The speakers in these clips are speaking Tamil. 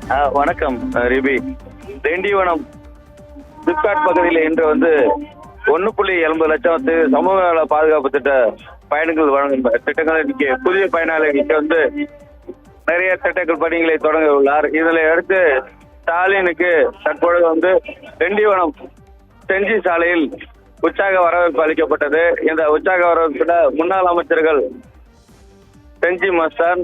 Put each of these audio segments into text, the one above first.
வணக்கம் ரிபி. திண்டிவனம் சிப்காட் பகுதியில் இன்று 1.80 லட்சம் சமூக நல பாதுகாப்பு திட்ட பயணங்கள் வழங்கும் திட்டங்கள் இன்னைக்கு புதிய பயனாளிகளுக்கு நிறைய திட்டங்கள் பணிகளை தொடங்க உள்ளார். இதனை அடுத்து ஸ்டாலினுக்கு தற்பொழுது திண்டிவனம் செஞ்சி சாலையில் உற்சாக வரவேற்பு அளிக்கப்பட்டது. இந்த உற்சாக வரவேற்பில் முன்னாள் அமைச்சர்கள் செஞ்சி மஸ்தான்,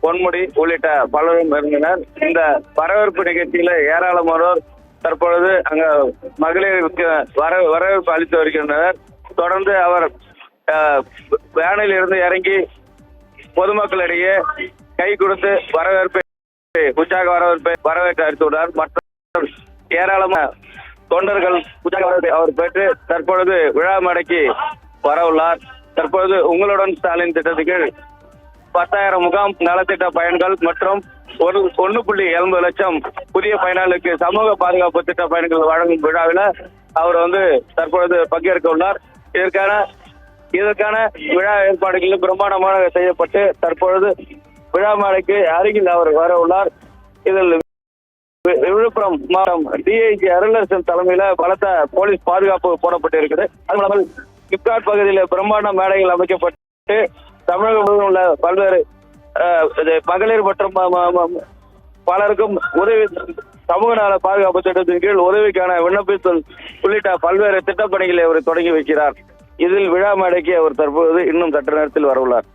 பொன்முடி உள்ளிட்ட பலரும் இருந்தனர். இந்த வரவேற்பு நிகழ்ச்சியில ஏராளமானோர் தற்பொழுது அங்க மகளிருக்கு வரவேற்பு அளித்து வருகின்றனர். தொடர்ந்து அவர் வேனில் இருந்து இறங்கி பொதுமக்களிடையே கை கொடுத்து உற்சாக வரவேற்பு அளித்துள்ளார். மற்ற ஏராளமான தொண்டர்கள் உற்சாக வரவேற்பை அவர் பெற்று தற்பொழுது விழா மேடைக்கு வர உள்ளார். தற்பொழுது உங்களுடன் ஸ்டாலின் திட்டத்துக்கு 10,000 முகாம் நலத்திட்ட பயன்கள் மற்றும் 1.80 லட்சம் புதிய பயனாளிகளுக்கு சமூக பாதுகாப்பு திட்ட பயன்கள் வழங்கும் விழாவில் அவர் தற்பொழுது பங்கேற்க உள்ளார். இதற்கான விழா ஏற்பாடுகள் பிரம்மாண்டமாக செய்யப்பட்டு தற்பொழுது விழா மேடைக்கு அருகில் அவர் வர உள்ளார். இதில் விழுப்புரம் மாவட்டம் டிஐஜி அருளரசன் தலைமையில பலத்த போலீஸ் பாதுகாப்பு போடப்பட்டு இருக்குது. அது இல்லாமல் சிப்காட் பகுதியில் பிரம்மாண்ட மேடைகள் அமைக்கப்பட்டு தமிழகம் முழுவதும் உள்ள பல்வேறு மகளிர் மற்றும் பலருக்கும் உதவி சமூக நல பாதுகாப்பு திட்டத்தின் கீழ் உதவிக்கான விண்ணப்பித்தல் உள்ளிட்ட பல்வேறு திட்டப்பணிகளை அவர் தொடங்கி வைக்கிறார். இதில் விழா மேடைக்கு அவர் தற்போது இன்னும் சற்று நேரத்தில் வரவுள்ளார்.